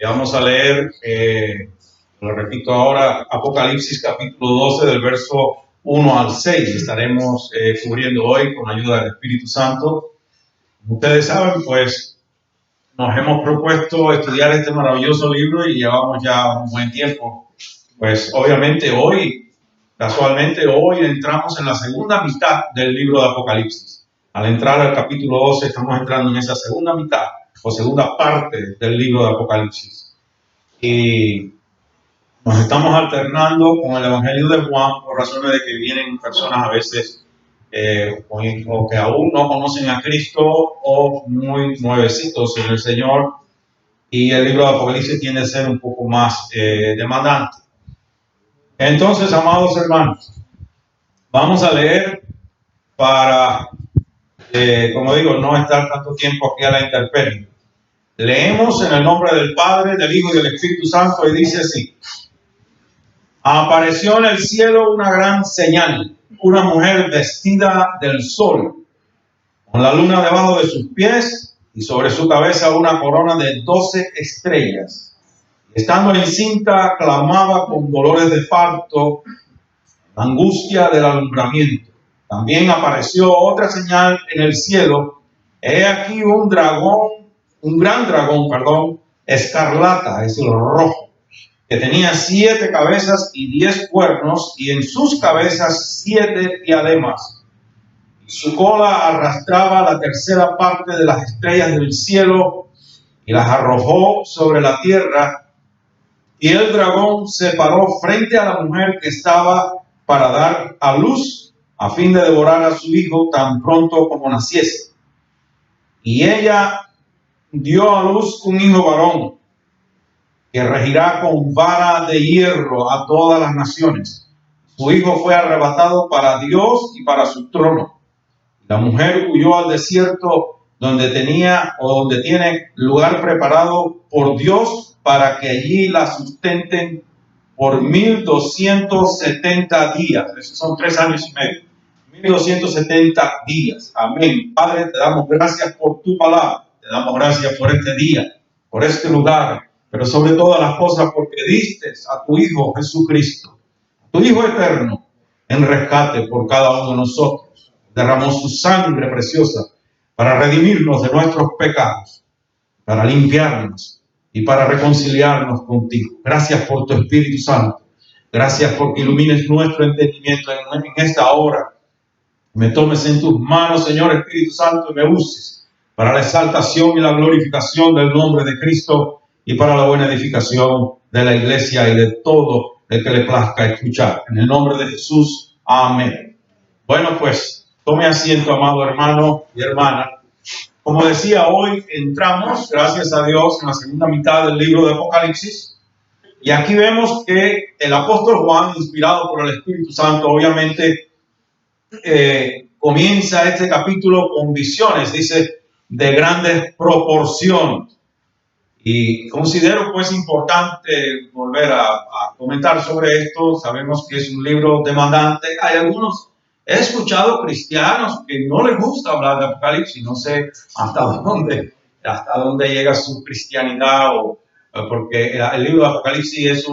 Vamos a leer, lo repito ahora, Apocalipsis capítulo 12 del verso 1 al 6. Estaremos cubriendo hoy con ayuda del Espíritu Santo. Como ustedes saben, pues nos hemos propuesto estudiar este maravilloso libro y llevamos ya un buen tiempo. Pues obviamente hoy, casualmente hoy entramos en la segunda mitad del libro de Apocalipsis. Al entrar al capítulo 12 estamos entrando en esa segunda mitad o segunda parte del libro de Apocalipsis. Y nos estamos alternando con el Evangelio de Juan por razones de que vienen personas a veces o que aún no conocen a Cristo o muy nuevecitos en el Señor, y el libro de Apocalipsis tiende a ser un poco más demandante. Entonces, amados hermanos, vamos a leer para, como digo, no estar tanto tiempo aquí a la intemperie. Leemos en el nombre del Padre, del Hijo y del Espíritu Santo, y dice así: apareció en el cielo una gran señal, una mujer vestida del sol, con la luna debajo de sus pies y sobre su cabeza una corona de 12 estrellas. Estando encinta, clamaba con dolores de parto, la angustia del alumbramiento. También apareció otra señal en el cielo. He aquí un gran dragón, escarlata, es el rojo, que tenía 7 cabezas y 10 cuernos, y en sus cabezas 7 diademas. Y su cola arrastraba la tercera parte de las estrellas del cielo y las arrojó sobre la tierra. Y el dragón se paró frente a la mujer que estaba para dar a luz, a fin de devorar a su hijo tan pronto como naciese. Y ella dio a luz un hijo varón, que regirá con vara de hierro a todas las naciones. Su hijo fue arrebatado para Dios y para su trono. La mujer huyó al desierto donde tiene lugar preparado por Dios para que allí la sustenten por 1270 días. Esos son 3 años y medio. 1270 días. Amén. Padre, te damos gracias por tu palabra. Te damos gracias por este día, por este lugar, pero sobre todas las cosas porque diste a tu Hijo Jesucristo, tu Hijo eterno, en rescate por cada uno de nosotros. Derramó su sangre preciosa para redimirnos de nuestros pecados, para limpiarnos y para reconciliarnos contigo. Gracias por tu Espíritu Santo. Gracias porque ilumines nuestro entendimiento en esta hora. Me tomes en tus manos, Señor Espíritu Santo, y me uses para la exaltación y la glorificación del nombre de Cristo y para la buena edificación de la iglesia y de todo el que le plazca escuchar. En el nombre de Jesús, amén. Bueno, pues tome asiento, amado hermano y hermana. Como decía, hoy entramos, gracias a Dios, en la segunda mitad del libro de Apocalipsis. Y aquí vemos que el apóstol Juan, inspirado por el Espíritu Santo, obviamente comienza este capítulo con visiones, dice, de grandes proporciones. Y considero pues importante volver a comentar sobre esto. Sabemos que es un libro demandante. Hay algunos, he escuchado cristianos que no les gusta hablar de Apocalipsis. No sé hasta dónde llega su cristianidad, porque el libro de Apocalipsis es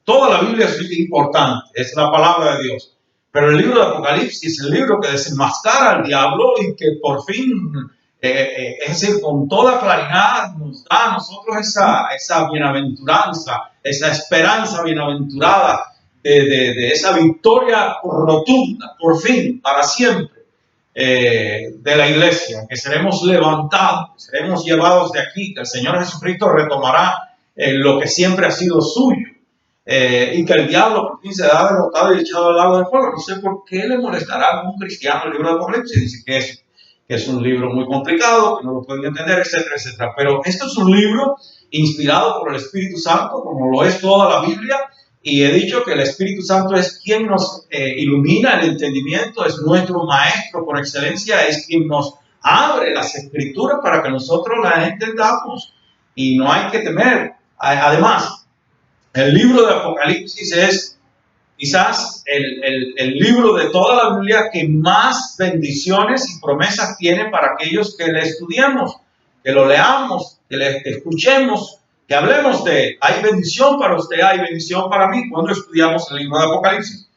toda la Biblia es importante, es la palabra de Dios. Pero el libro de Apocalipsis es el libro que desenmascara al diablo y que por fin, es decir, con toda claridad nos da a nosotros esa bienaventuranza, esa esperanza bienaventurada de esa victoria rotunda, por fin, para siempre, de la iglesia, que seremos levantados, que seremos llevados de aquí, que el Señor Jesucristo retomará lo que siempre ha sido suyo. Y que el diablo por fin se da derrotado y echado al lago del fuego. No sé por qué le molestará a algún cristiano el libro de Apocalipsis. Dice que es un libro muy complicado, que no lo pueden entender, etcétera, etcétera. Pero esto es un libro inspirado por el Espíritu Santo, como lo es toda la Biblia. Y he dicho que el Espíritu Santo es quien nos ilumina el entendimiento, es nuestro maestro por excelencia, es quien nos abre las escrituras para que nosotros las entendamos. Y no hay que temer. Además, el libro de Apocalipsis es quizás el libro de toda la Biblia que más bendiciones y promesas tiene para aquellos que le estudiamos, que lo leamos, que le escuchemos, que hablemos de él. Hay bendición para usted, hay bendición para mí cuando estudiamos el libro de Apocalipsis.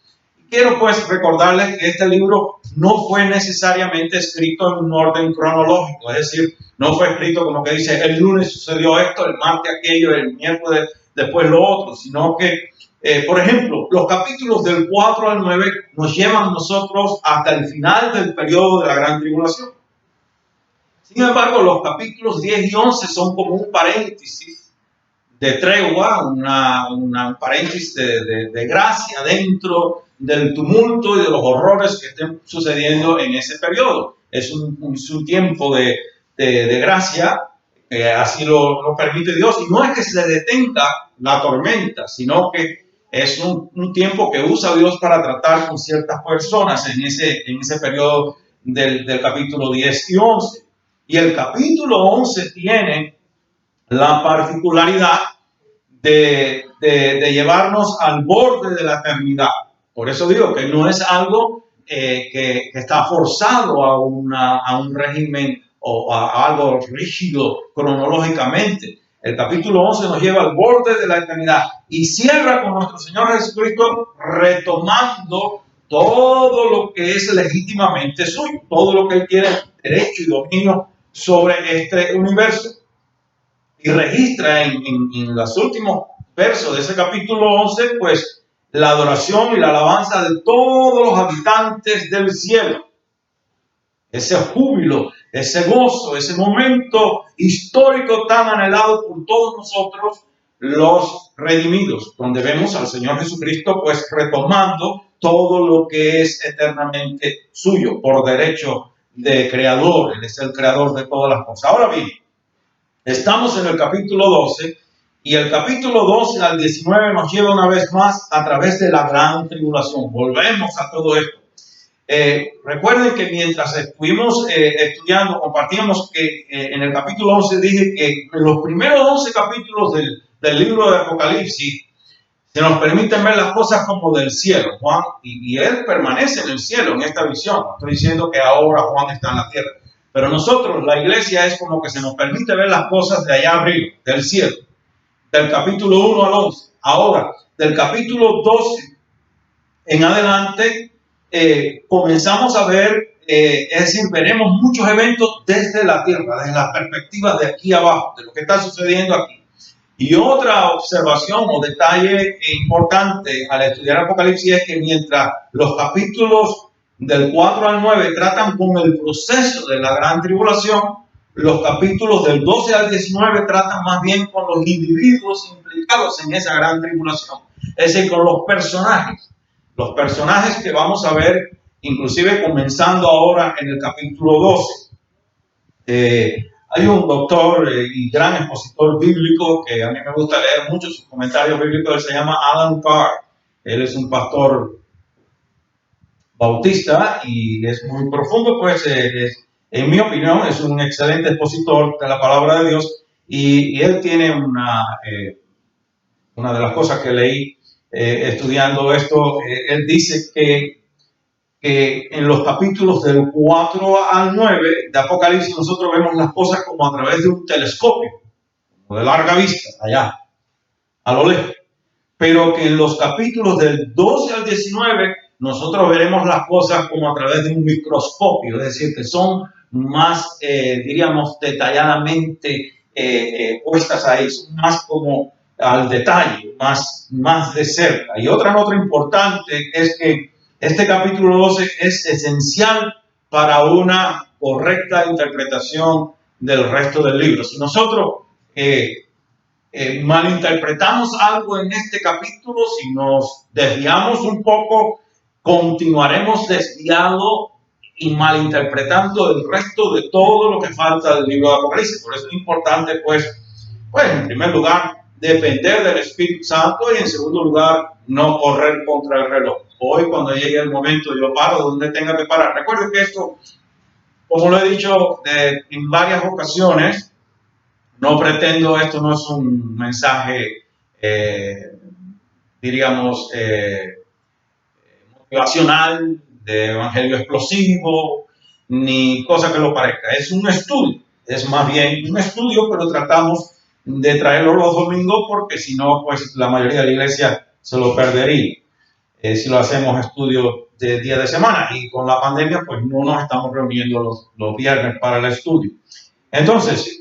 Quiero pues recordarles que este libro no fue necesariamente escrito en un orden cronológico, es decir, no fue escrito como que dice el lunes sucedió esto, el martes aquello, el miércoles después lo otro, sino que, por ejemplo, los capítulos del 4 al 9 nos llevan nosotros hasta el final del periodo de la Gran Tribulación. Sin embargo, los capítulos 10 y 11 son como un paréntesis de tregua, una paréntesis de gracia dentro del tumulto y de los horrores que estén sucediendo en ese periodo. Es un tiempo de gracia, que así lo permite Dios, y no es que se detenga la tormenta, sino que es un tiempo que usa Dios para tratar con ciertas personas en ese periodo del capítulo 10 y 11. Y el capítulo 11 tiene la particularidad de llevarnos al borde de la eternidad. Por eso digo que no es algo que está forzado a un régimen o a algo rígido cronológicamente. El capítulo 11 nos lleva al borde de la eternidad y cierra con nuestro Señor Jesucristo retomando todo lo que es legítimamente suyo, todo lo que Él tiene derecho y dominio sobre este universo. Y registra en los últimos versos de ese capítulo 11, pues, la adoración y la alabanza de todos los habitantes del cielo. Ese júbilo, ese gozo, ese momento histórico tan anhelado por todos nosotros, los redimidos, donde vemos al Señor Jesucristo, pues, retomando todo lo que es eternamente suyo, por derecho de creador. Él es el creador de todas las cosas. Ahora bien, estamos en el capítulo 12 y el capítulo 12 al 19 nos lleva una vez más a través de la gran tribulación. Volvemos a todo esto. Recuerden que mientras estuvimos estudiando, compartíamos que en el capítulo 11 dije que en los primeros 11 capítulos del libro de Apocalipsis se nos permiten ver las cosas como del cielo, Juan, y él permanece en el cielo, en esta visión. No estoy diciendo que ahora Juan está en la tierra. Pero nosotros, la iglesia, es como que se nos permite ver las cosas de allá arriba, del cielo, del capítulo 1 al 11. Ahora, del capítulo 12 en adelante, comenzamos a ver, es decir, veremos muchos eventos desde la tierra, desde la perspectiva de aquí abajo, de lo que está sucediendo aquí. Y otra observación o detalle importante al estudiar Apocalipsis es que mientras los capítulos del 4 al 9 tratan con el proceso de la gran tribulación, los capítulos del 12 al 19 tratan más bien con los individuos implicados en esa gran tribulación, es decir, con los personajes que vamos a ver, inclusive comenzando ahora en el capítulo 12. Hay un doctor y gran expositor bíblico que a mí me gusta leer mucho sus comentarios bíblicos, él se llama Alan Carr. Él es un pastor bautista y es muy profundo, pues en mi opinión es un excelente expositor de la palabra de Dios y él tiene una de las cosas que leí estudiando esto, él dice que en los capítulos del 4 al 9 de Apocalipsis nosotros vemos las cosas como a través de un telescopio, de larga vista, allá, a lo lejos. Pero que en los capítulos del 12 al 19 nosotros veremos las cosas como a través de un microscopio, es decir, que son más, diríamos, detalladamente puestas ahí, son más como al detalle, más de cerca. Y otra nota importante es que este capítulo 12 es esencial para una correcta interpretación del resto del libro. Si nosotros malinterpretamos algo en este capítulo, si nos desviamos un poco, continuaremos desviados y malinterpretando el resto de todo lo que falta del libro de Apocalipsis. Por eso es importante, pues en primer lugar, depender del Espíritu Santo y en segundo lugar, no correr contra el reloj. Hoy, cuando llegue el momento, yo paro donde tenga que parar. Recuerden que esto, como lo he dicho en varias ocasiones, no pretendo, esto no es un mensaje, diríamos, motivacional, de evangelio explosivo, ni cosa que lo parezca. Es un estudio, es más bien un estudio, pero tratamos de traerlo los domingos, porque si no, pues la mayoría de la iglesia se lo perdería si lo hacemos estudio de día de semana. Y con la pandemia, pues no nos estamos reuniendo los viernes para el estudio. Entonces,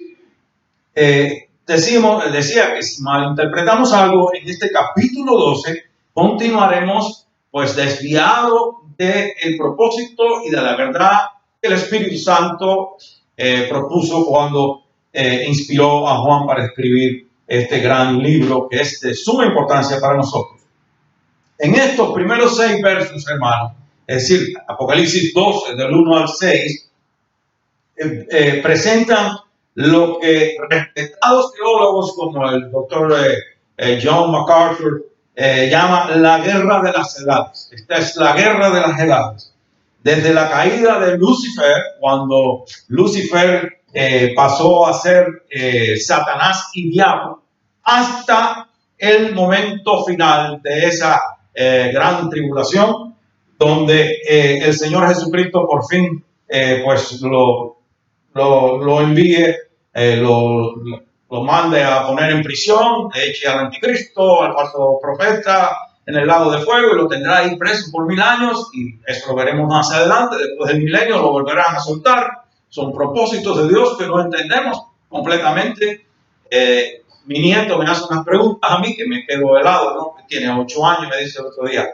decía que si malinterpretamos algo en este capítulo 12, continuaremos pues desviado del propósito y de la verdad que el Espíritu Santo propuso cuando inspiró a Juan para escribir este gran libro que es de suma importancia para nosotros. En estos primeros 6 versos, hermanos, es decir, Apocalipsis 12, del 1 al 6, presentan lo que respetados teólogos como el doctor John MacArthur llama la guerra de las edades. Esta es la guerra de las edades. Desde la caída de Lucifer, cuando Lucifer pasó a ser Satanás y diablo, hasta el momento final de esa gran tribulación, donde el Señor Jesucristo por fin pues lo envíe, lo mande a poner en prisión, eche al anticristo, al falso profeta en el lago de fuego, y lo tendrá ahí preso por 1000 años, y eso lo veremos más adelante. Después del milenio lo volverán a soltar. Son propósitos de Dios que no entendemos completamente. Mi nieto me hace unas preguntas a mí que me quedo helado, ¿no? Tiene 8 años y me dice el otro día: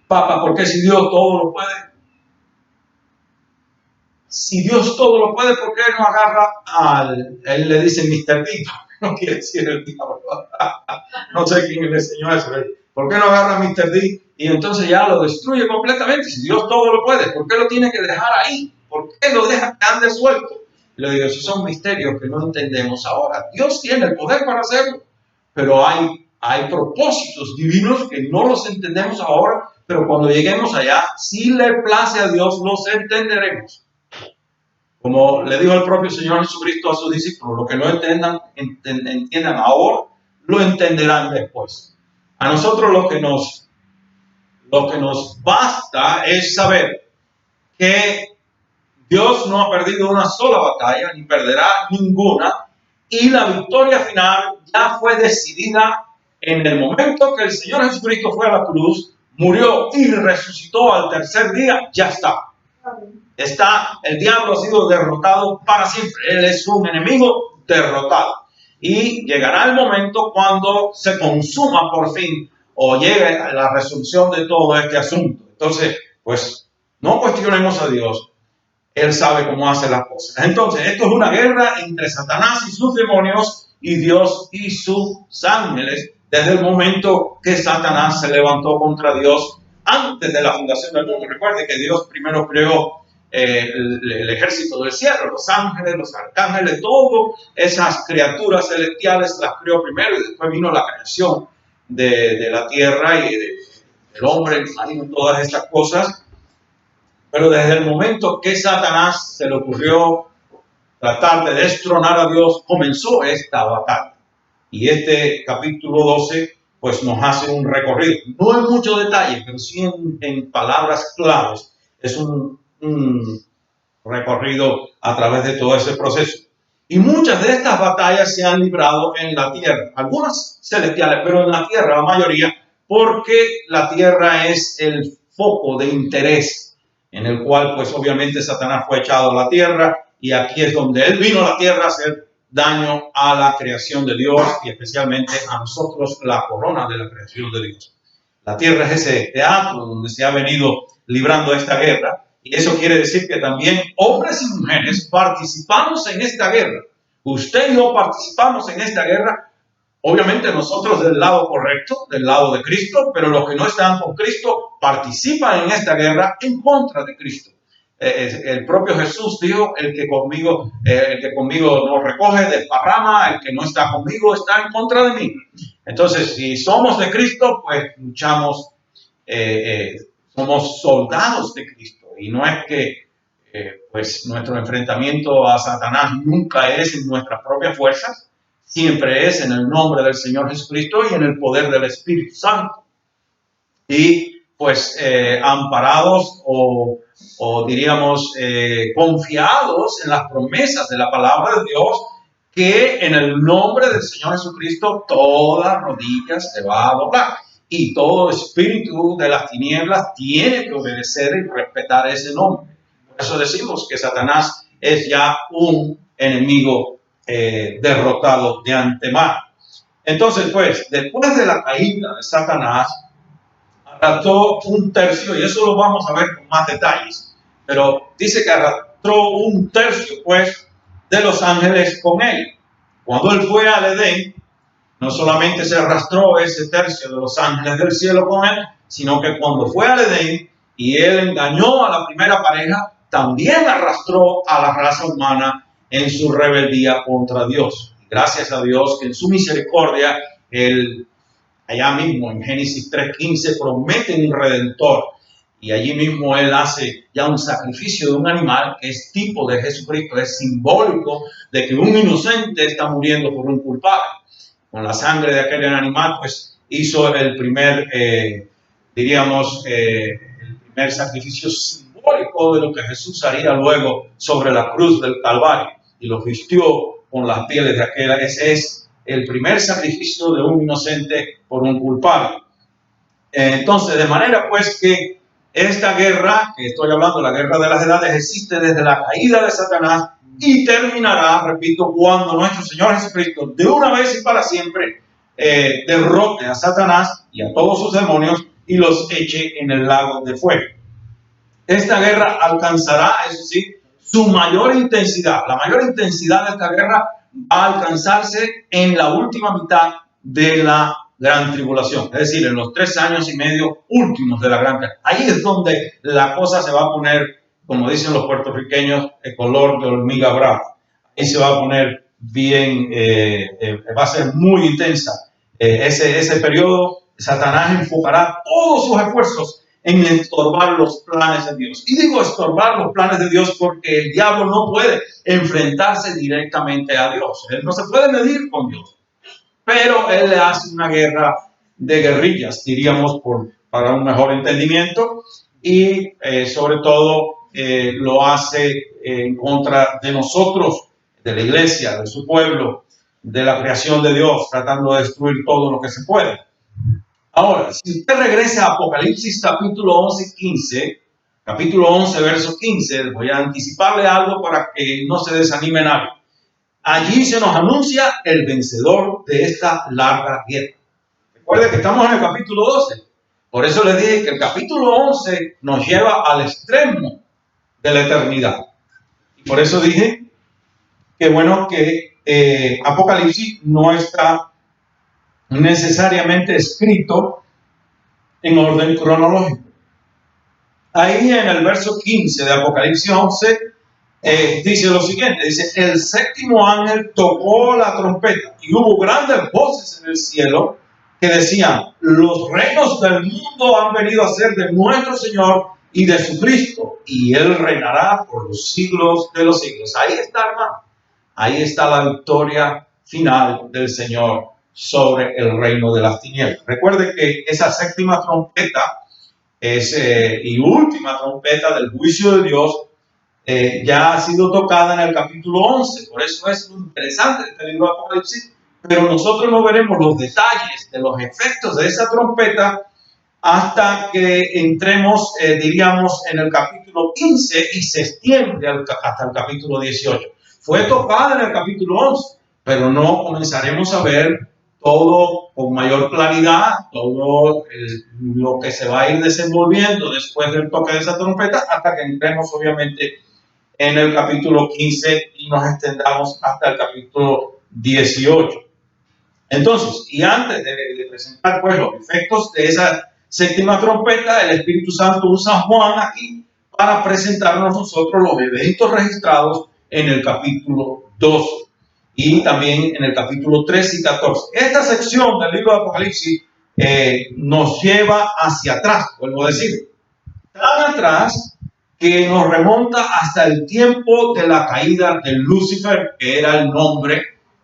papá, ¿por qué si Dios todo lo puede? Si Dios todo lo puede, ¿por qué no agarra él le dice Mr. D? No quiere decir el diablo. No sé quién le enseñó eso. ¿Por qué no agarra a Mr. D y entonces ya lo destruye completamente? Si Dios todo lo puede, ¿por qué lo tiene que dejar ahí? ¿Por qué lo deja que ande suelto? Y le digo, esos son misterios que no entendemos ahora. Dios tiene el poder para hacerlo, pero hay propósitos divinos que no los entendemos ahora, pero cuando lleguemos allá, si le place a Dios, los entenderemos. Como le dijo el propio Señor Jesucristo a sus discípulos, lo que no entiendan ahora, lo entenderán después. A nosotros lo que nos basta es saber que Dios no ha perdido una sola batalla, ni perderá ninguna, y la victoria final ya fue decidida en el momento que el Señor Jesucristo fue a la cruz, murió y resucitó al tercer día. Ya está. El diablo ha sido derrotado para siempre. Él es un enemigo derrotado. Y llegará el momento cuando se consuma por fin o llegue a la resolución de todo este asunto. Entonces, pues, no cuestionemos a Dios. Él sabe cómo hace las cosas. Entonces, esto es una guerra entre Satanás y sus demonios y Dios y sus ángeles, desde el momento que Satanás se levantó contra Dios antes de la fundación del mundo. Recuerde que Dios primero creó el ejército del cielo, los ángeles, los arcángeles, todas esas criaturas celestiales las creó primero, y después vino la creación de la tierra y del hombre, el marino, todas estas cosas. Pero desde el momento que Satanás se le ocurrió tratar de destronar a Dios, comenzó esta batalla. Y este capítulo 12 pues nos hace un recorrido, no en mucho detalle, pero sí en palabras claves. Es un recorrido a través de todo ese proceso. Y muchas de estas batallas se han librado en la tierra, algunas celestiales, pero en la tierra la mayoría, porque la tierra es el foco de interés en el cual pues obviamente Satanás fue echado a la tierra, y aquí es donde él vino a la tierra a hacer daño a la creación de Dios, y especialmente a nosotros, la corona de la creación de Dios. La tierra es ese teatro donde se ha venido librando esta guerra, y eso quiere decir que también hombres y mujeres participamos en esta guerra. Usted y yo participamos en esta guerra, obviamente nosotros del lado correcto, del lado de Cristo, pero los que no están con Cristo participan en esta guerra en contra de Cristo. El propio Jesús dijo: el que conmigo no recoge, desparrama; el que no está conmigo está en contra de mí. Entonces, si somos de Cristo, pues luchamos, somos soldados de Cristo, y no es que pues nuestro enfrentamiento a Satanás nunca es en nuestras propias fuerzas, siempre es en el nombre del Señor Jesucristo y en el poder del Espíritu Santo. Y pues amparados o diríamos confiados en las promesas de la palabra de Dios, que en el nombre del Señor Jesucristo toda rodilla se va a doblar y todo espíritu de las tinieblas tiene que obedecer y respetar ese nombre. Por eso decimos que Satanás es ya un enemigo derrotado de antemano. Entonces, pues, después de la caída de Satanás, arrastró un tercio, y eso lo vamos a ver con más detalles, pero dice que arrastró un tercio, pues, de los ángeles con él. Cuando él fue al Edén, no solamente se arrastró ese tercio de los ángeles del cielo con él, sino que cuando fue al Edén y él engañó a la primera pareja, también arrastró a la raza humana en su rebeldía contra Dios. Gracias a Dios que en su misericordia, él, allá mismo en Génesis 3:15, promete un redentor. Y allí mismo él hace ya un sacrificio de un animal que es tipo de Jesucristo, es simbólico de que un inocente está muriendo por un culpable. Con la sangre de aquel animal, pues hizo el primer, el primer sacrificio simbólico de lo que Jesús haría luego sobre la cruz del Calvario. Y lo vistió con las pieles de aquel. Ese es el primer sacrificio de un inocente por un culpable. Entonces, de manera pues que esta guerra, que estoy hablando, la guerra de las edades, existe desde la caída de Satanás y terminará, repito, cuando nuestro Señor Jesucristo, de una vez y para siempre, derrote a Satanás y a todos sus demonios y los eche en el lago de fuego. Esta guerra alcanzará, eso sí, su mayor intensidad. La mayor intensidad de esta guerra va a alcanzarse en la última mitad de la gran tribulación, es decir, en los 3 años y medio últimos de la gran tribulación. Ahí es donde la cosa se va a poner, como dicen los puertorriqueños, el color de hormiga brava. Ahí se va a poner bien, va a ser muy intensa. Ese periodo, Satanás enfocará todos sus esfuerzos en estorbar los planes de Dios. Y digo estorbar los planes de Dios porque el diablo no puede enfrentarse directamente a Dios. Él no se puede medir con Dios. Pero él le hace una guerra de guerrillas, diríamos, para un mejor entendimiento, y sobre todo lo hace en contra de nosotros, de la iglesia, de su pueblo, de la creación de Dios, tratando de destruir todo lo que se puede. Ahora, si usted regresa a Apocalipsis capítulo 11, 15, capítulo 11, verso 15, voy a anticiparle algo para que no se desanime nadie. Allí se nos anuncia el vencedor de esta larga guerra. Recuerde que estamos en el capítulo 12. Por eso les dije que el capítulo 11 nos lleva al extremo de la eternidad. Y por eso dije que bueno que Apocalipsis no está necesariamente escrito en orden cronológico. Ahí en el verso 15 de Apocalipsis 11, dice lo siguiente, dice, el séptimo ángel tocó la trompeta y hubo grandes voces en el cielo que decían, los reinos del mundo han venido a ser de nuestro Señor y de su Cristo, y Él reinará por los siglos de los siglos. Ahí está, hermano, ahí está la victoria final del Señor sobre el reino de las tinieblas. Recuerde que esa séptima trompeta y última trompeta del juicio de Dios ya ha sido tocada en el capítulo 11. Por eso es muy interesante este libro de Apocalipsis. Pero nosotros no veremos los detalles de los efectos de esa trompeta hasta que entremos, diríamos, en el capítulo 15 y se extiende hasta el capítulo 18. Fue tocada en el capítulo 11, pero no comenzaremos a ver todo con mayor claridad, todo lo que se va a ir desenvolviendo después del toque de esa trompeta, hasta que entremos obviamente en el capítulo 15 y nos extendamos hasta el capítulo 18. Entonces, y antes de presentar pues los efectos de esa séptima trompeta, el Espíritu Santo usa a Juan aquí para presentarnos nosotros los eventos registrados en el capítulo 12 y también en el capítulo 13 y 14. Esta sección del libro de Apocalipsis nos lleva hacia atrás, vuelvo a decir, tan atrás que nos remonta hasta el tiempo de la caída de Lucifer, que era el nombre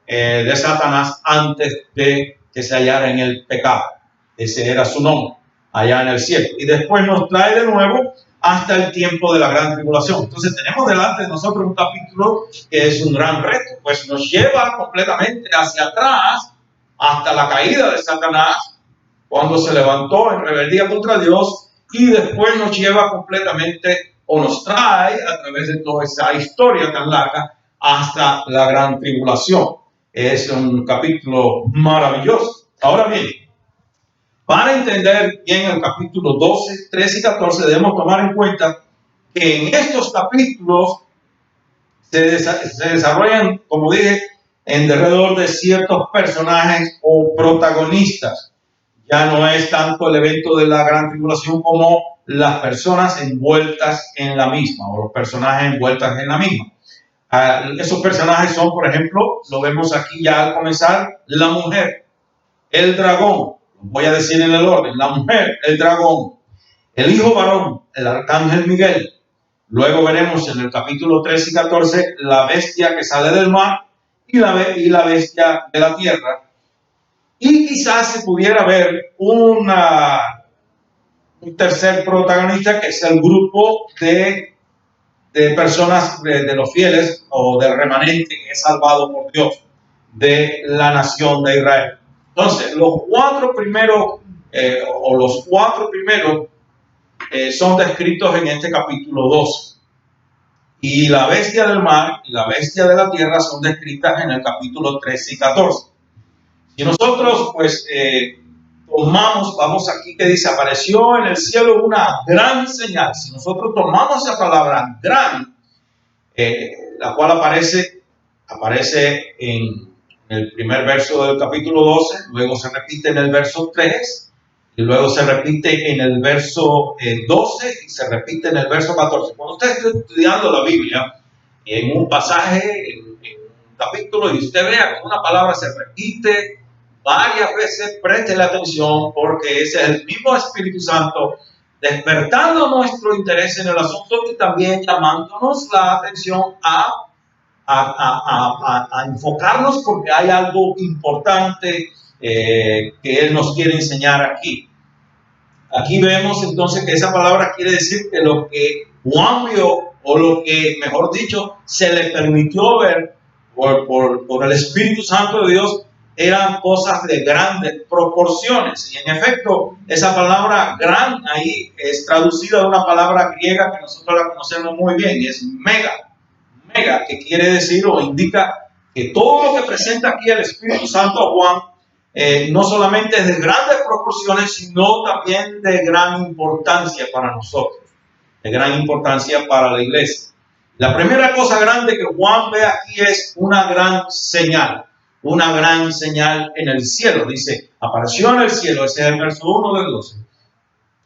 de Satanás antes de que se hallara en el pecado. Ese era su nombre, allá en el cielo. Y después nos trae de nuevo hasta el tiempo de la gran tribulación. Entonces tenemos delante de nosotros un capítulo que es un gran reto, pues nos lleva completamente hacia atrás hasta la caída de Satanás, cuando se levantó en rebeldía contra Dios, y después nos lleva completamente, o nos trae a través de toda esa historia tan larga, hasta la gran tribulación. Es un capítulo maravilloso. Ahora bien, para entender bien el capítulo 12, 13 y 14, debemos tomar en cuenta que en estos capítulos se desarrollan, como dije, en alrededor de ciertos personajes o protagonistas. Ya no es tanto el evento de la gran tribulación como las personas envueltas en la misma, o los personajes envueltos en la misma. Esos personajes son, por ejemplo, lo vemos aquí ya al comenzar, la mujer, el dragón, voy a decir en el orden, la mujer, el dragón, el hijo varón, el arcángel Miguel. Luego veremos en el capítulo 13 y 14 la bestia que sale del mar y la bestia de la tierra. Y quizás se pudiera ver un tercer protagonista, que es el grupo de personas, de los fieles o del remanente que es salvado por Dios, de la nación de Israel. Entonces, los cuatro primeros son descritos en este capítulo 2. Y la bestia del mar y la bestia de la tierra son descritas en el capítulo 13 y 14. Y nosotros, pues, vamos aquí que dice, apareció en el cielo una gran señal. Si nosotros tomamos esa palabra gran, la cual aparece en el primer verso del capítulo 12, luego se repite en el verso 3, y luego se repite en el verso 12 y se repite en el verso 14. Cuando usted esté estudiando la Biblia, en un pasaje, en un capítulo, y usted vea que una palabra se repite varias veces, preste la atención, porque ese es el mismo Espíritu Santo despertando nuestro interés en el asunto y también llamándonos la atención a enfocarnos, porque hay algo importante que Él nos quiere enseñar aquí. Aquí vemos entonces que esa palabra quiere decir que lo que Juan vio, o lo que, mejor dicho, se le permitió ver por el Espíritu Santo de Dios, eran cosas de grandes proporciones. Y en efecto, esa palabra gran ahí es traducida de una palabra griega que nosotros la conocemos muy bien, y es mega, que quiere decir o indica que todo lo que presenta aquí el Espíritu Santo a Juan no solamente es de grandes proporciones, sino también de gran importancia para nosotros, de gran importancia para la iglesia. La primera cosa grande que Juan ve aquí es una gran señal en el cielo. Dice, apareció en el cielo, ese es el verso 1 del 12.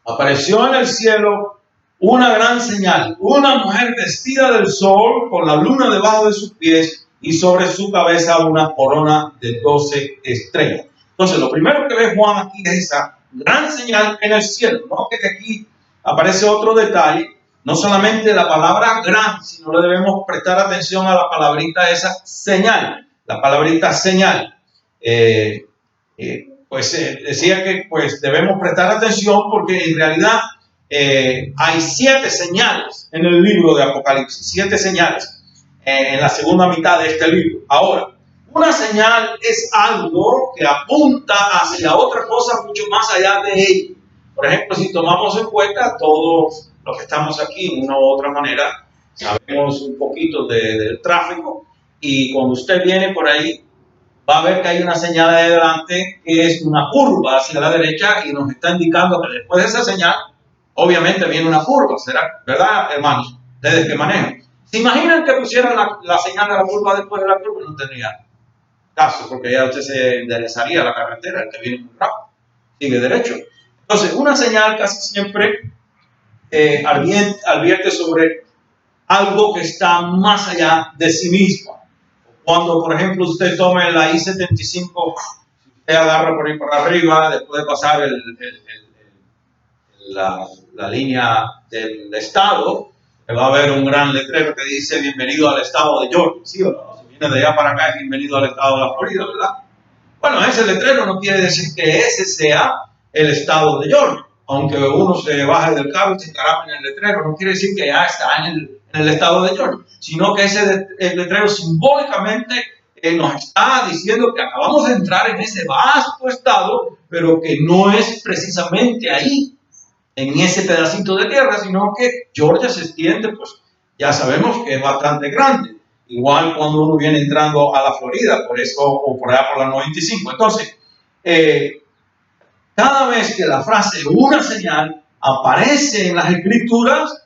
Apareció en el cielo una gran señal, una mujer vestida del sol, con la luna debajo de sus pies y sobre su cabeza una corona de 12 estrellas. Entonces, lo primero que ve Juan aquí es esa gran señal en el cielo. ¿No? Que aquí aparece otro detalle, no solamente la palabra gran, sino le debemos prestar atención a la palabrita esa, señal, la palabrita señal. Decía que pues debemos prestar atención, porque en realidad hay 7 señales en el libro de Apocalipsis, 7 señales en la segunda mitad de este libro. Ahora, una señal es algo que apunta hacia otra cosa mucho más allá de ella. Por ejemplo, si tomamos en cuenta todos los que estamos aquí, de una u otra manera, sabemos un poquito del tráfico, y cuando usted viene por ahí, va a ver que hay una señal de delante que es una curva hacia la derecha, y nos está indicando que después de esa señal, obviamente viene una curva, ¿será? ¿Verdad, hermanos? Ustedes que manejan. ¿Se imaginan que pusieran la señal de la curva después de la curva? No tendría caso, porque ya usted se enderezaría la carretera, el que viene muy rápido, sigue derecho. Entonces, una señal casi siempre advierte sobre algo que está más allá de sí mismo. Cuando, por ejemplo, usted tome la I-75, usted agarra por ahí por arriba, después de pasar la línea del estado, va a haber un gran letrero que dice bienvenido al estado de Georgia, ¿sí o no? Si viene de allá para acá, es bienvenido al estado de la Florida, ¿verdad? Bueno, ese letrero no quiere decir que ese sea el estado de Georgia. aunque uno se baje del carro y se encarame en el letrero, no quiere decir que ya está en el estado de Georgia, sino que el letrero simbólicamente nos está diciendo que acabamos de entrar en ese vasto estado, pero que no es precisamente ahí, en ese pedacito de tierra, sino que Georgia se extiende, pues ya sabemos que es bastante grande. Igual cuando uno viene entrando a la Florida, por eso, o por allá por la 95. Entonces, cada vez que la frase una señal aparece en las Escrituras,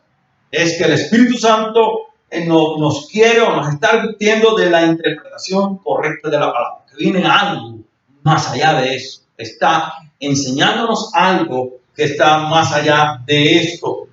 es que el Espíritu Santo nos quiere o nos está advirtiendo de la interpretación correcta de la palabra, que viene algo más allá de eso, está enseñándonos algo que está más allá de esto.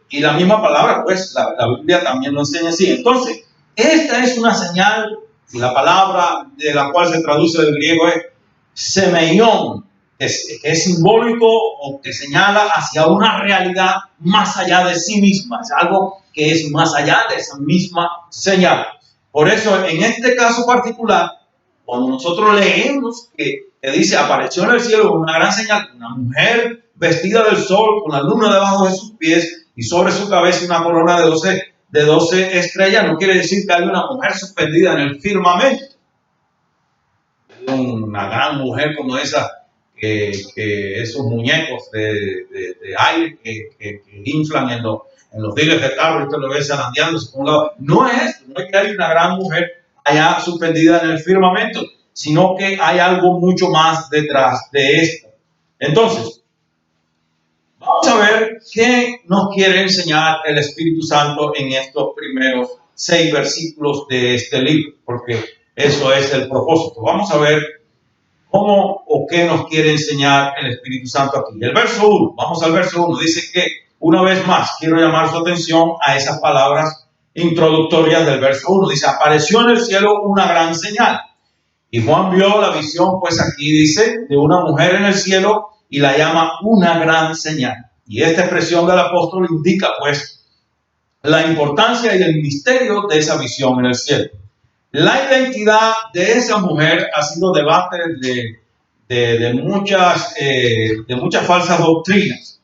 Y la misma palabra, pues la Biblia también lo enseña así. Entonces, esta es una señal, y la palabra de la cual se traduce del griego es semeión, que es simbólico o que señala hacia una realidad más allá de sí misma, es algo que es más allá de esa misma señal. Por eso, en este caso particular, cuando nosotros leemos que dice, apareció en el cielo una gran señal, una mujer vestida del sol, con la luna debajo de sus pies y sobre su cabeza una corona de 12 estrellas, no quiere decir que hay una mujer suspendida en el firmamento. Una gran mujer como esa, que esos muñecos de aire que inflan en los diles de carro y usted lo ve zarandeándose por un lado. No es que hay una gran mujer allá suspendida en el firmamento, sino que hay algo mucho más detrás de esto. Entonces, vamos a ver qué nos quiere enseñar el Espíritu Santo en estos primeros 6 versículos de este libro, porque eso es el propósito. Vamos a ver cómo o qué nos quiere enseñar el Espíritu Santo aquí. El verso 1, vamos al verso 1, dice que una vez más quiero llamar su atención a esas palabras introductorias del verso 1. Dice, apareció en el cielo una gran señal. Y Juan vio la visión, pues aquí dice, de una mujer en el cielo y la llama una gran señal. Y esta expresión del apóstol indica, pues, la importancia y el misterio de esa visión en el cielo. La identidad de esa mujer ha sido debate de muchas falsas doctrinas.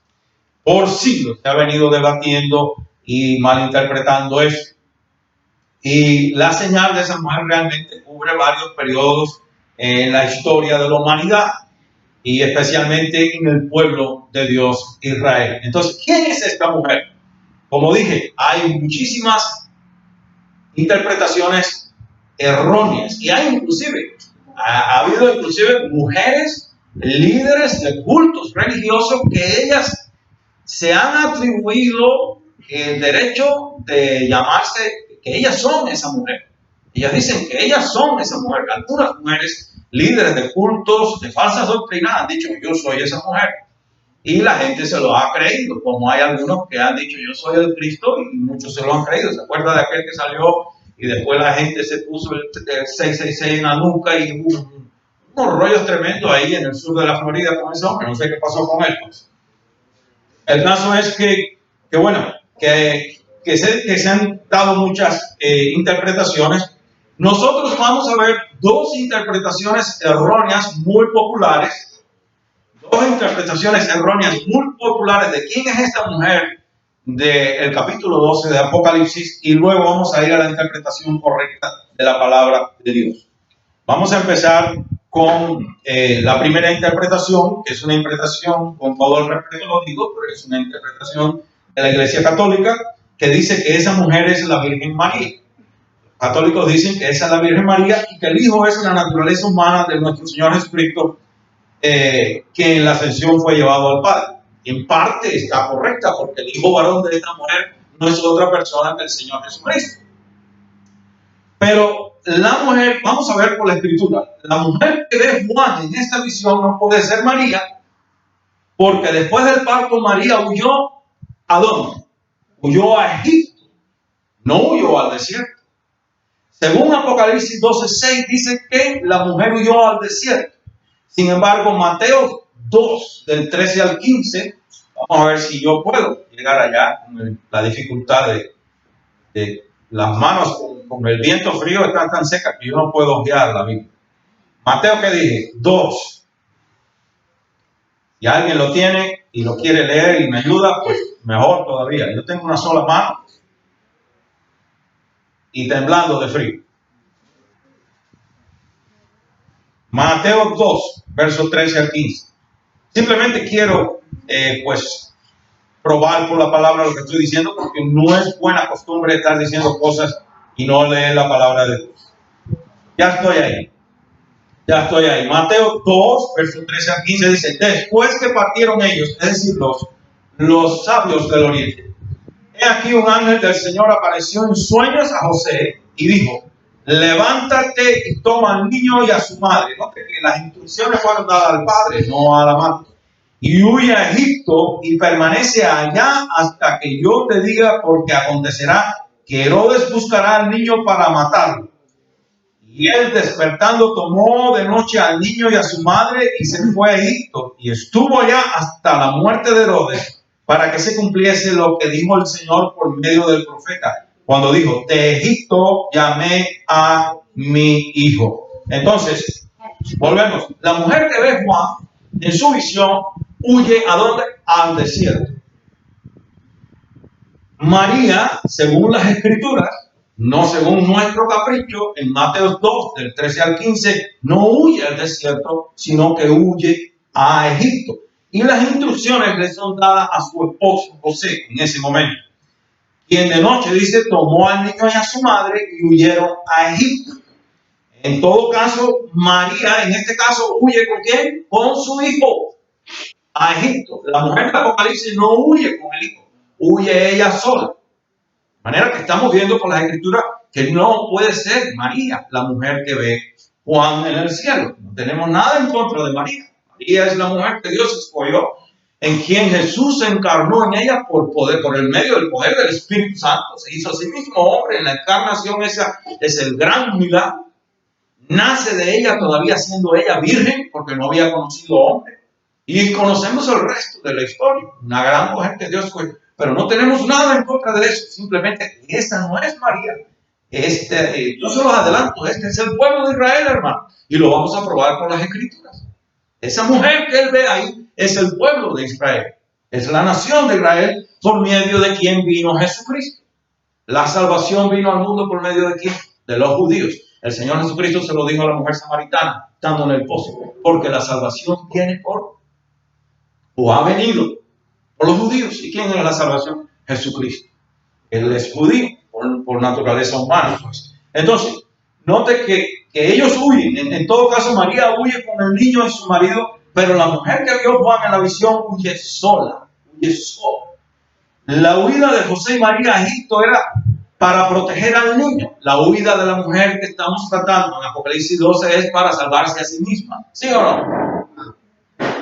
Por siglos se ha venido debatiendo y malinterpretando eso. Y la señal de esa mujer realmente cubre varios periodos en la historia de la humanidad y especialmente en el pueblo de Dios, Israel. Entonces, ¿quién es esta mujer? Como dije, hay muchísimas interpretaciones erróneas y ha habido inclusive mujeres líderes de cultos religiosos que ellas se han atribuido el derecho de llamarse que ellas son esa mujer. Ellas dicen que ellas son esa mujer. Algunas mujeres líderes de cultos de falsas doctrinas han dicho que yo soy esa mujer y la gente se lo ha creído, como hay algunos que han dicho yo soy el Cristo y muchos se lo han creído. ¿Se acuerda de aquel que salió y después la gente se puso el 666 en la nuca y unos rollos tremendos ahí en el sur de la Florida con ese hombre? No sé qué pasó con él, pues. El caso es que se han dado muchas interpretaciones. Nosotros vamos a ver 2 interpretaciones erróneas muy populares, 2 interpretaciones erróneas muy populares de quién es esta mujer del capítulo 12 de Apocalipsis, y luego vamos a ir a la interpretación correcta de la palabra de Dios. Vamos a empezar con la primera interpretación, que es una interpretación, con todo el respeto lo digo, pero es una interpretación de la Iglesia Católica, que dice que esa mujer es la Virgen María. Los católicos dicen que esa es la Virgen María y que el Hijo es la naturaleza humana de nuestro Señor Jesucristo, que en la ascensión fue llevado al Padre. En parte está correcta, porque el hijo varón de esta mujer no es otra persona que el Señor Jesucristo. Pero la mujer, vamos a ver por la Escritura, la mujer que ve Juan en esta visión no puede ser María, porque después del parto María huyó ¿a dónde? Huyó a Egipto, no huyó al desierto. Según Apocalipsis 12:6 dice que la mujer huyó al desierto. Sin embargo, Mateo 2, del 13 al 15, vamos a ver si yo puedo llegar allá con la dificultad de las manos con el viento frío, están tan secas que yo no puedo guiar la Biblia. Mateo, ¿qué dije? 2. y alguien lo tiene y lo quiere leer y me ayuda, pues mejor todavía. Yo tengo una sola mano y temblando de frío. Mateo 2, versos 13 al 15. Simplemente quiero, pues, probar por la palabra lo que estoy diciendo, porque no es buena costumbre estar diciendo cosas y no leer la palabra de Dios. Ya estoy ahí. Ya estoy ahí. Mateo 2, versos 13 al 15 dice: después que partieron ellos, es decir, los sabios del oriente, he aquí un ángel del Señor apareció en sueños a José y dijo: levántate y toma al niño y a su madre. Note que las instrucciones fueron dadas al padre, no a la madre. Y huye a Egipto y permanece allá hasta que yo te diga, porque acontecerá que Herodes buscará al niño para matarlo. Y él, despertando, tomó de noche al niño y a su madre y se fue a Egipto y estuvo allá hasta la muerte de Herodes, para que se cumpliese lo que dijo el Señor por medio del profeta, cuando dijo: de Egipto llamé a mi hijo. Entonces, volvemos. La mujer que ve Juan en su visión huye ¿a dónde? Al desierto. María, según las escrituras, no según nuestro capricho, en Mateo 2, del 13 al 15, no huye al desierto, sino que huye a Egipto. Y las instrucciones le son dadas a su esposo José en ese momento, quien de noche, dice, tomó al niño y a su madre y huyeron a Egipto. En todo caso, María, en este caso, huye ¿con quién? Con su hijo a Egipto. La mujer del Apocalipsis no huye con el hijo, huye ella sola. De manera que estamos viendo por las escrituras que no puede ser María la mujer que ve Juan en el cielo. No tenemos nada en contra de María. María es la mujer que Dios escogió, en quien Jesús se encarnó en ella por el medio del poder del Espíritu Santo. Se hizo a sí mismo hombre en la encarnación. Esa es el gran milagro. Nace de ella todavía siendo ella virgen, porque no había conocido hombre. Y conocemos el resto de la historia. Una gran mujer que Dios escogió. Pero no tenemos nada en contra de eso. Simplemente esta no es María. Yo se los adelanto, este es el pueblo de Israel, hermano. Y lo vamos a probar con las escrituras. Esa mujer que él ve ahí es el pueblo de Israel. Es la nación de Israel, por medio de quien vino Jesucristo. La salvación vino al mundo por medio de quién? De los judíos. El Señor Jesucristo se lo dijo a la mujer samaritana, estando en el pozo. Porque la salvación viene o ha venido por los judíos. ¿Y quién es la salvación? Jesucristo. Él es judío por naturaleza humana. Pues. Entonces, note que ellos huyen. En todo caso, María huye con el niño y su marido, pero la mujer que vio Juan en la visión huye sola. Huye sola. La huida de José y María a Egipto era para proteger al niño. La huida de la mujer que estamos tratando en Apocalipsis 12 es para salvarse a sí misma. ¿Sí o no?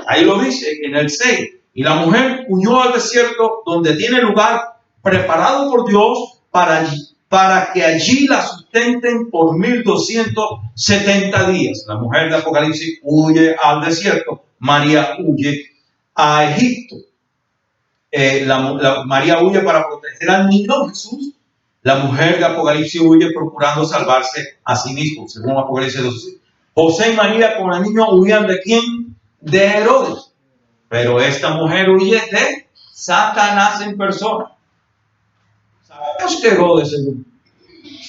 Ahí lo dice en el 6. Y la mujer huyó al desierto, donde tiene lugar preparado por Dios para que allí la sustenten por 1270 días. La mujer de Apocalipsis huye al desierto. María huye a Egipto. María huye para proteger al niño Jesús. La mujer de Apocalipsis huye procurando salvarse a sí mismo, según Apocalipsis 12. José y María con el niño huían ¿de quién? De Herodes. Pero esta mujer huye de Satanás en persona. ¿Sabemos que Herodes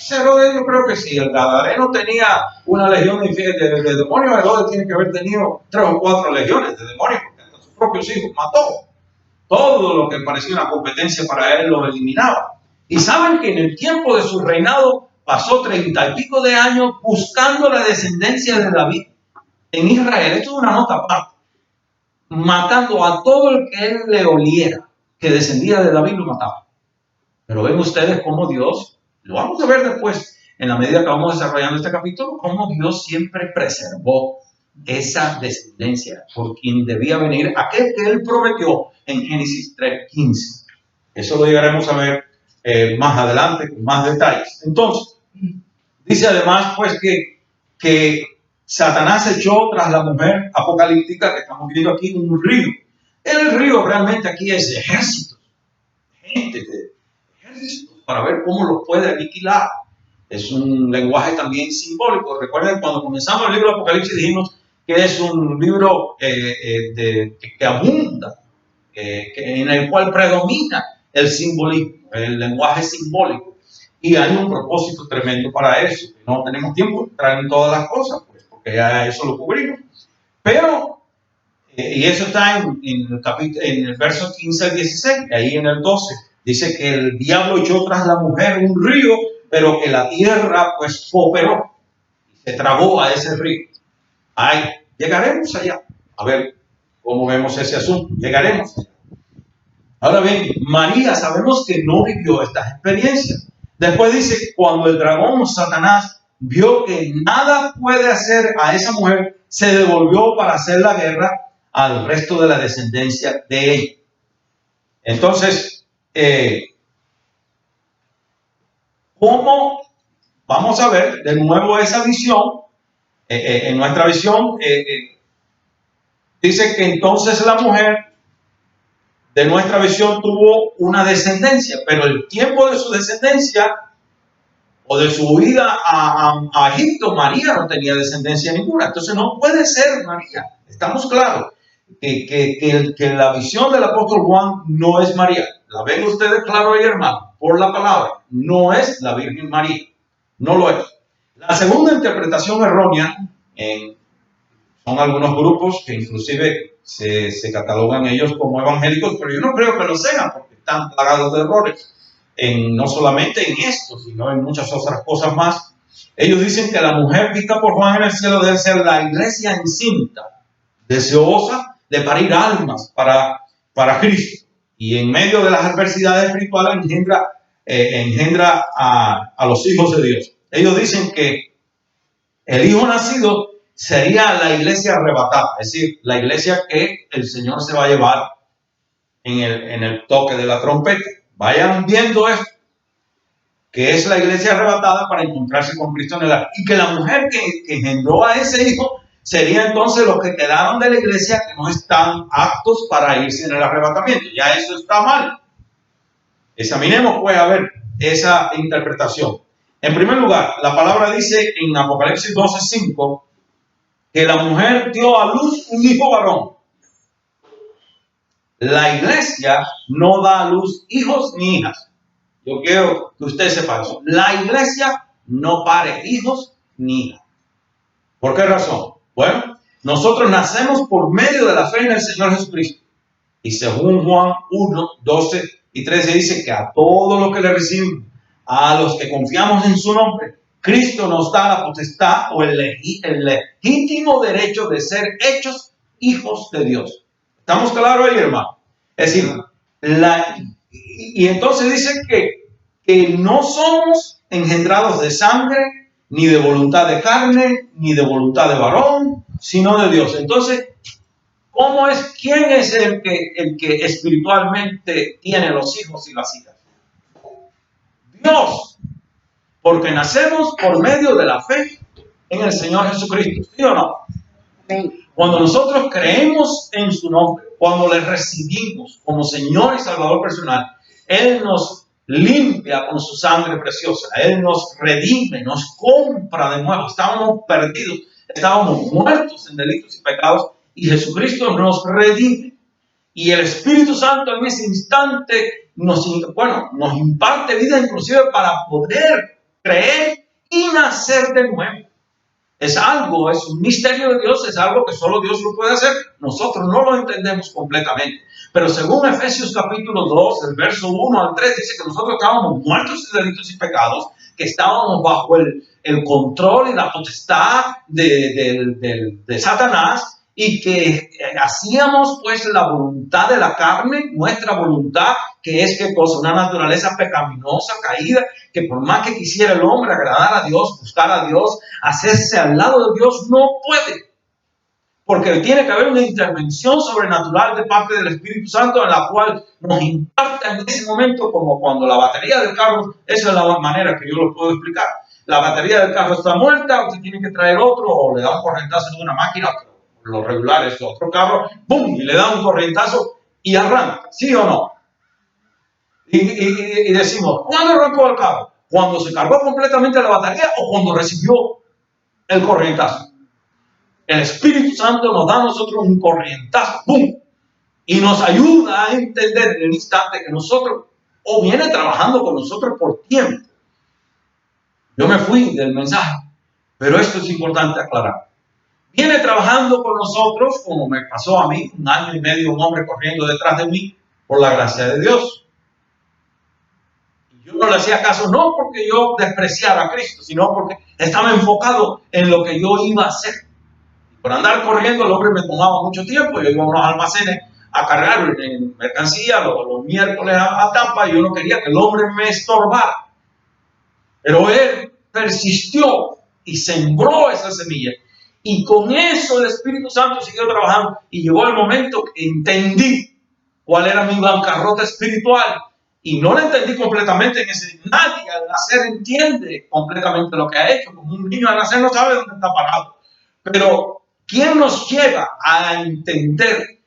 yo creo que sí, el Gadareno tenía una legión de demonios. Herodes tiene que haber tenido 3 o 4 legiones de demonios, porque hasta sus propios hijos mató. Todo lo que parecía una competencia para él lo eliminaba. Y saben que en el tiempo de su reinado pasó 30 y pico de años buscando la descendencia de David en Israel. Esto es una nota aparte. Matando a todo el que él le oliera, que descendía de David, lo mataba. Pero ven ustedes cómo Dios, lo vamos a ver después, en la medida que vamos desarrollando este capítulo, cómo Dios siempre preservó esa descendencia por quien debía venir aquel que él prometió en Génesis 3:15. Eso lo llegaremos a ver más adelante con más detalles. Entonces, dice además pues que Satanás echó tras la mujer apocalíptica que estamos viendo aquí un río. El río realmente aquí es ejércitos, gente de ejércitos, para ver cómo los puede aniquilar. Es un lenguaje también simbólico. Recuerden, cuando comenzamos el libro de Apocalipsis dijimos que es un libro que abunda, en el cual predomina el simbolismo, el lenguaje simbólico. Y hay un propósito tremendo para eso. No tenemos tiempo de entrar en todas las cosas, pues, porque ya eso lo cubrimos. Pero, y eso está en el verso 15 al 16, ahí en el 12, dice que el diablo echó tras la mujer un río, pero que la tierra pues cooperó, se tragó a ese río. Ay, llegaremos allá. A ver cómo vemos ese asunto. Llegaremos allá. Ahora bien, María sabemos que no vivió estas experiencias. Después dice, cuando el dragón Satanás vio que nada puede hacer a esa mujer, se devolvió para hacer la guerra al resto de la descendencia de ella. Entonces, ¿cómo vamos a ver de nuevo esa visión? En nuestra visión, dice que entonces la mujer de nuestra visión tuvo una descendencia, pero el tiempo de su descendencia o de su huida a Egipto, María no tenía descendencia ninguna. Entonces no puede ser María. Estamos claros que la visión del apóstol Juan no es María. La ven ustedes claro ahí, hermano, por la palabra. No es la Virgen María. No lo es. La segunda interpretación errónea son algunos grupos que inclusive se catalogan ellos como evangélicos, pero yo no creo que lo sean porque están plagados de errores, no solamente en esto, sino en muchas otras cosas más. Ellos dicen que la mujer vista por Juan en el cielo debe ser la iglesia encinta, deseosa de parir almas para Cristo, y en medio de las adversidades espirituales engendra a los hijos de Dios. Ellos dicen que el hijo nacido sería la iglesia arrebatada, es decir, la iglesia que el Señor se va a llevar en el toque de la trompeta. Vayan viendo esto, que es la iglesia arrebatada para encontrarse con Cristo en el aire. Y que la mujer que engendró a ese hijo sería entonces los que quedaron de la iglesia que no están aptos para irse en el arrebatamiento. Ya eso está mal. Examinemos pues a ver esa interpretación. En primer lugar, la palabra dice en Apocalipsis 12:5 que la mujer dio a luz un hijo varón. La iglesia no da a luz hijos ni hijas. Yo quiero que usted sepa eso. La iglesia no pare hijos ni hijas. ¿Por qué razón? Bueno, nosotros nacemos por medio de la fe en el Señor Jesucristo. Y según Juan 1:12-13 dice que a todos los que le reciben, a los que confiamos en su nombre, Cristo nos da la potestad o el legítimo derecho de ser hechos hijos de Dios. ¿Estamos claros ahí, hermano? Es decir, y entonces dice que no somos engendrados de sangre, ni de voluntad de carne, ni de voluntad de varón, sino de Dios. Entonces, ¿quién es el que espiritualmente tiene los hijos y las hijas? Dios. Porque nacemos por medio de la fe en el Señor Jesucristo. ¿Sí o no? Cuando nosotros creemos en su nombre, cuando le recibimos como Señor y Salvador personal, Él nos limpia con su sangre preciosa. Él nos redime, nos compra de nuevo. Estábamos perdidos, estábamos muertos en delitos y pecados, y Jesucristo nos redime. Y el Espíritu Santo en ese instante nos imparte vida inclusive para poder creer y nacer de nuevo. Es un misterio de Dios, es algo que solo Dios lo puede hacer. Nosotros no lo entendemos completamente. Pero según Efesios capítulo 2, el verso 1 al 3, dice que nosotros estábamos muertos en delitos y pecados, que estábamos bajo el control y la potestad de Satanás, y que hacíamos pues la voluntad de la carne, nuestra voluntad, que es que cosa, una naturaleza pecaminosa, caída, que por más que quisiera el hombre agradar a Dios, buscar a Dios, hacerse al lado de Dios, no puede. Porque tiene que haber una intervención sobrenatural de parte del Espíritu Santo, en la cual nos impacta en ese momento, como cuando la batería del carro, esa es la manera que yo lo puedo explicar. La batería del carro está muerta, usted tiene que traer otro, o le da un corrientazo de una máquina, los regulares, otro carro, ¡pum!, y le da un corrientazo y arranca, ¿sí o no? Y decimos, ¿cuándo arrancó el carro? ¿Cuando se cargó completamente la batería o cuando recibió el corrientazo? El Espíritu Santo nos da a nosotros un corrientazo, ¡pum! Y nos ayuda a entender en el instante que nosotros, o viene trabajando con nosotros por tiempo. Yo me fui del mensaje, pero esto es importante aclarar. Viene trabajando con nosotros, como me pasó a mí, 1 año y medio, un hombre corriendo detrás de mí, por la gracia de Dios. Yo no le hacía caso, no porque yo despreciara a Cristo, sino porque estaba enfocado en lo que yo iba a hacer. Por andar corriendo, el hombre me tomaba mucho tiempo. Yo iba a unos almacenes a cargar mercancía los miércoles a Tampa, y yo no quería que el hombre me estorbara. Pero él persistió y sembró esa semilla. Y con eso el Espíritu Santo siguió trabajando, y llegó el momento que entendí cuál era mi bancarrota espiritual. Y no la entendí completamente en ese. Nadie al nacer entiende completamente lo que ha hecho. Como un niño al nacer no sabe dónde está parado. Pero ¿quién nos lleva a entender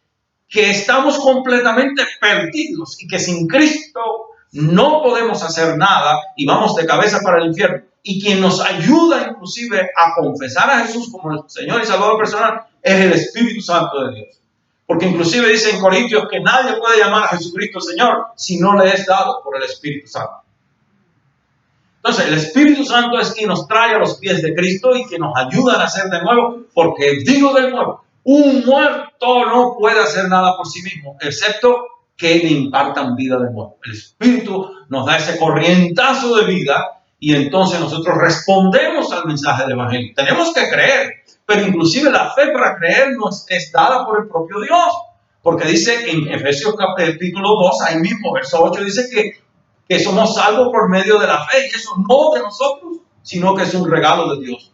que estamos completamente perdidos y que sin Cristo no podemos hacer nada y vamos de cabeza para el infierno? Y quien nos ayuda inclusive a confesar a Jesús como el Señor y Salvador personal es el Espíritu Santo de Dios. Porque inclusive dice en Corintios que nadie puede llamar a Jesucristo Señor si no le es dado por el Espíritu Santo. Entonces, el Espíritu Santo es quien nos trae a los pies de Cristo y que nos ayuda a nacer de nuevo, porque digo de nuevo, un muerto no puede hacer nada por sí mismo, excepto que le impartan vida de nuevo. El Espíritu nos da ese corrientazo de vida y entonces nosotros respondemos al mensaje del Evangelio. Tenemos que creer, pero inclusive la fe para creer nos es dada por el propio Dios, porque dice en Efesios capítulo 2, ahí mismo, verso 8, dice que somos salvos por medio de la fe, y eso no de nosotros, sino que es un regalo de Dios.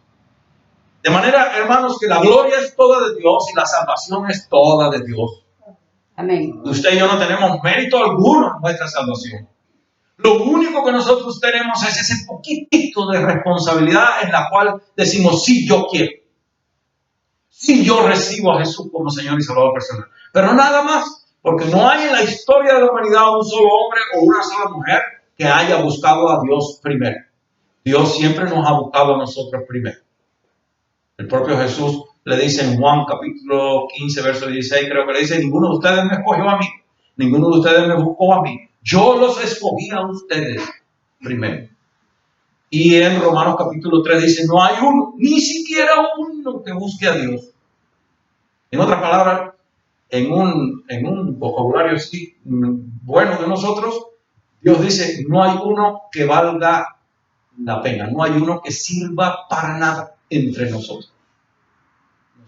De manera, hermanos, que la gloria es toda de Dios y la salvación es toda de Dios. Amén. Usted y yo no tenemos mérito alguno en nuestra salvación. Lo único que nosotros tenemos es ese poquitito de responsabilidad en la cual decimos, sí, yo quiero. Sí, yo recibo a Jesús como Señor y Salvador personal. Pero nada más. Porque no hay en la historia de la humanidad un solo hombre o una sola mujer que haya buscado a Dios primero. Dios siempre nos ha buscado a nosotros primero. El propio Jesús le dice en Juan capítulo 15, verso 16, creo que le dice, ninguno de ustedes me escogió a mí, ninguno de ustedes me buscó a mí. Yo los escogí a ustedes primero. Y en Romanos capítulo 3 dice, no hay uno, ni siquiera uno que busque a Dios. En otras palabras, en un vocabulario así bueno de nosotros, Dios dice, no hay uno que valga la pena, no hay uno que sirva para nada entre nosotros.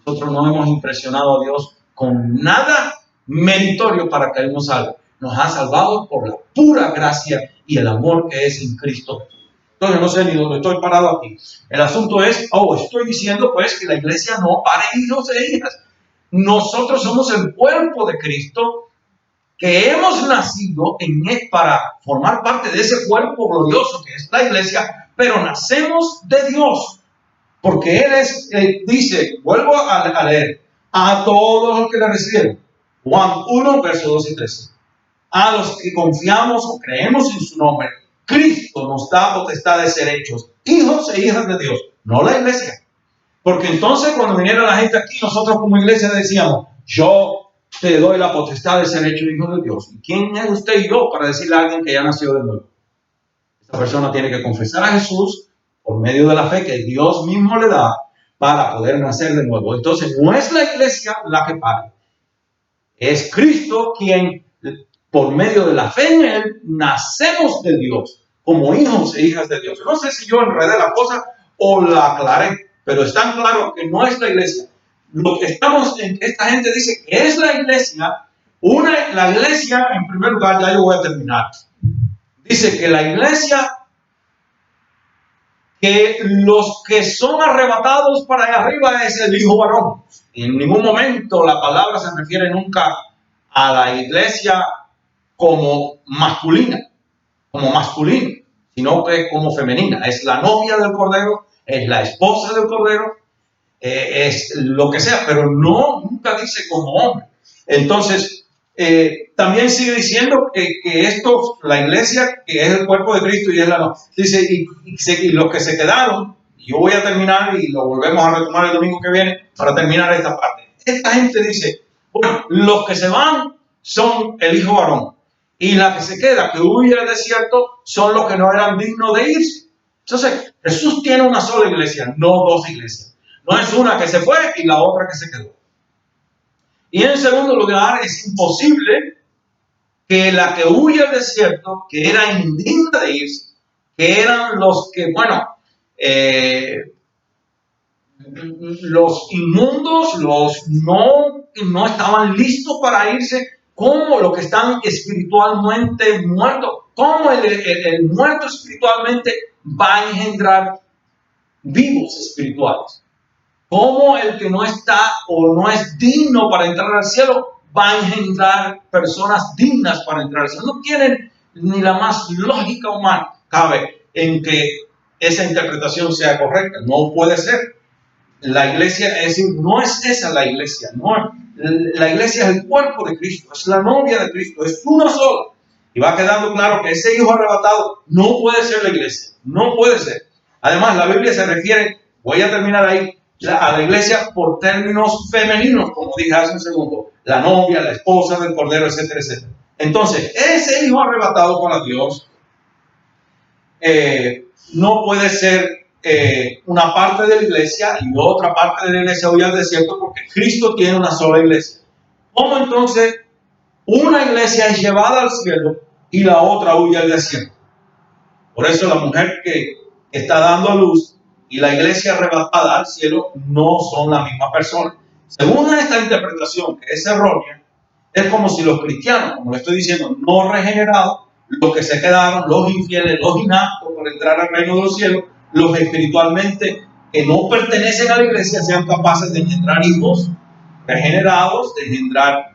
Nosotros no hemos impresionado a Dios con nada meritorio para que Él nos salve. Nos ha salvado por la pura gracia y el amor que es en Cristo. Entonces no sé ni dónde estoy parado aquí. El asunto es, estoy diciendo pues que la iglesia no pare hijos e hijas. Nosotros somos el cuerpo de Cristo que hemos nacido para formar parte de ese cuerpo glorioso que es la iglesia, pero nacemos de Dios, porque Él dice, vuelvo a leer, a todos los que le recibieron, Juan 1, versos 2 y 13, a los que confiamos o creemos en su nombre, Cristo nos da potestad de ser hechos hijos e hijas de Dios, no la iglesia. Porque entonces cuando viniera la gente aquí, nosotros como iglesia decíamos, yo te doy la potestad de ser hecho hijo de Dios. ¿Y quién es usted y yo para decirle a alguien que ya nació de nuevo? Esta persona tiene que confesar a Jesús por medio de la fe que Dios mismo le da para poder nacer de nuevo. Entonces no es la iglesia la que para. Es Cristo quien, por medio de la fe en Él, nacemos de Dios como hijos e hijas de Dios. No sé si yo enredé la cosa o la aclaré, pero es tan claro que no es la iglesia. Lo que esta gente dice que es la iglesia. La iglesia, en primer lugar, ya yo voy a terminar. Dice que la iglesia, que los que son arrebatados para allá arriba es el hijo varón. Y en ningún momento la palabra se refiere nunca a la iglesia como masculina, sino que como femenina. Es la novia del Cordero, es la esposa del Cordero, es lo que sea, pero nunca dice como hombre. Entonces, también sigue diciendo que esto, la iglesia, que es el cuerpo de Cristo y es la novia, dice, y los que se quedaron, yo voy a terminar y lo volvemos a retomar el domingo que viene para terminar esta parte. Esta gente dice, bueno, los que se van son el hijo varón y la que se queda, que huye al desierto, son los que no eran dignos de irse. Entonces, Jesús tiene una sola iglesia, no dos iglesias. No es una que se fue y la otra que se quedó. Y en segundo lugar, es imposible que la que huye al desierto, que era indigna de irse, que eran los que, los inmundos, los no estaban listos para irse, como los que están espiritualmente muertos, como el muerto espiritualmente va a engendrar vivos espirituales, como el que no está o no es digno para entrar al cielo va a engendrar personas dignas para entrar al cielo. No tienen ni la más lógica humana cabe en que esa interpretación sea correcta. No puede ser. La iglesia, es decir, no es esa la iglesia. No, la iglesia es el cuerpo de Cristo, es la novia de Cristo, es una sola. Y va quedando claro que ese hijo arrebatado no puede ser la iglesia. No puede ser. Además, la Biblia se refiere, voy a terminar ahí, a la iglesia por términos femeninos, como dije hace un segundo, la novia, la esposa del Cordero, etcétera, etcétera. Entonces, ese hijo arrebatado para Dios no puede ser una parte de la iglesia y otra parte de la iglesia huye al desierto, porque Cristo tiene una sola iglesia. ¿Cómo entonces una iglesia es llevada al cielo y la otra huye al desierto? Por eso la mujer que está dando a luz y la iglesia arrebatada al cielo no son la misma persona. Según esta interpretación, que es errónea, es como si los cristianos, como le estoy diciendo, no regenerados, los que se quedaron, los infieles, los inaptos por entrar al reino de los cielos, los espiritualmente que no pertenecen a la iglesia, sean capaces de engendrar hijos regenerados, de engendrar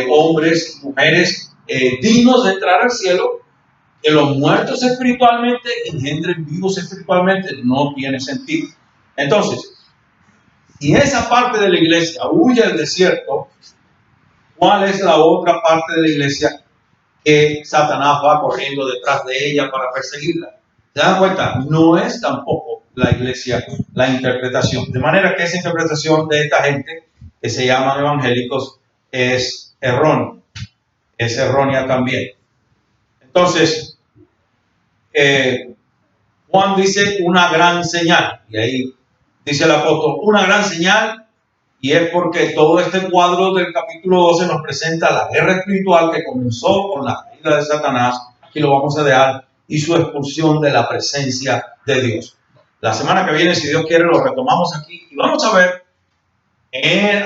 hombres, mujeres dignos de entrar al cielo. Que los muertos espiritualmente engendren vivos espiritualmente no tiene sentido. Entonces, si esa parte de la iglesia huye al desierto, ¿cuál es la otra parte de la iglesia que Satanás va corriendo detrás de ella para perseguirla? ¿Se dan cuenta? No es tampoco la iglesia la interpretación. De manera que esa interpretación de esta gente que se llaman evangélicos es errónea. Es errónea también. Entonces, Juan dice una gran señal, y ahí dice el apóstol, una gran señal, y es porque todo este cuadro del capítulo 12 nos presenta la guerra espiritual que comenzó con la caída de Satanás, aquí lo vamos a dejar, y su expulsión de la presencia de Dios. La semana que viene, si Dios quiere, lo retomamos aquí, y vamos a ver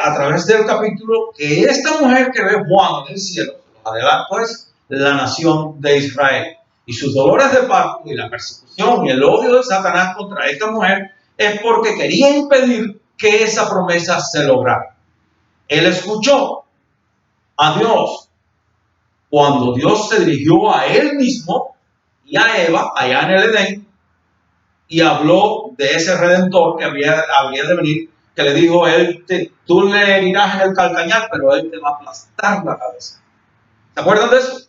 a través del capítulo que esta mujer que ve Juan en el cielo, adelante, es la nación de Israel. Y sus dolores de parto y la persecución y el odio de Satanás contra esta mujer es porque quería impedir que esa promesa se lograra. Él escuchó a Dios cuando Dios se dirigió a él mismo y a Eva allá en el Edén y habló de ese redentor que habría de venir, que le dijo, tú le herirás en el calcañar, pero él te va a aplastar la cabeza. ¿Se acuerdan de eso?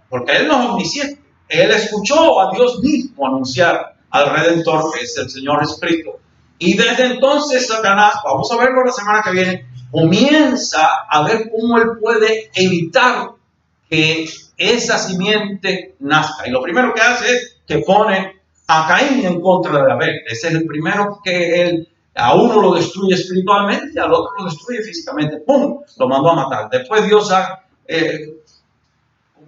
Porque él no es omnisciente. Él escuchó a Dios mismo anunciar al Redentor, que es el Señor Jesucristo. Y desde entonces Satanás, vamos a verlo la semana que viene, comienza a ver cómo él puede evitar que esa simiente nazca. Y lo primero que hace es que pone a Caín en contra de Abel. Ese es el primero que él, a uno lo destruye espiritualmente y al otro lo destruye físicamente. ¡Pum! Lo mandó a matar. Después Dios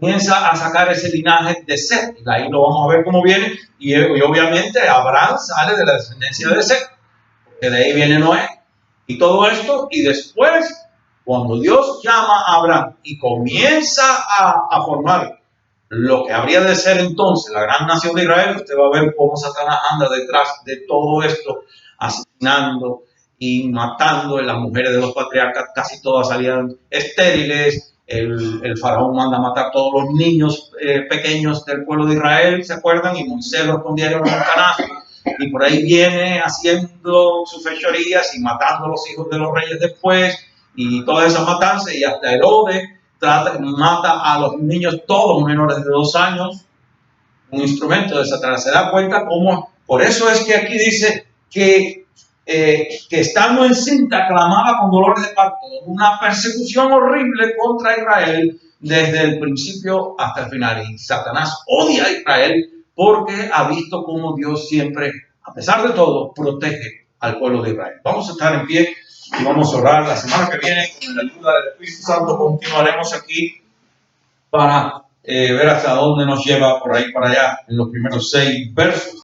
comienza a sacar ese linaje de Set, y ahí lo vamos a ver cómo viene, y obviamente Abraham sale de la descendencia de Set, porque de ahí viene Noé, y todo esto, y después, cuando Dios llama a Abraham y comienza a formar lo que habría de ser entonces la gran nación de Israel, usted va a ver cómo Satanás anda detrás de todo esto, asesinando y matando. Las mujeres de los patriarcas casi todas salían estériles. El faraón manda a matar a todos los niños pequeños del pueblo de Israel, ¿se acuerdan? Y Moisés los escondieron en un canasto. Y por ahí viene haciendo sus fechorías y matando a los hijos de los reyes después. Y toda esa matanza. Y hasta Herodes mata a los niños todos menores de 2 años. Un instrumento de Satanás. Se da cuenta cómo Por eso es que aquí dice que estando encinta clamaba con dolores de parto, una persecución horrible contra Israel desde el principio hasta el final. Y Satanás odia a Israel porque ha visto cómo Dios siempre, a pesar de todo, protege al pueblo de Israel. Vamos a estar en pie y vamos a orar. La semana que viene, con la ayuda del Espíritu Santo, continuaremos aquí para ver hasta dónde nos lleva por ahí para allá en los primeros 6 versos.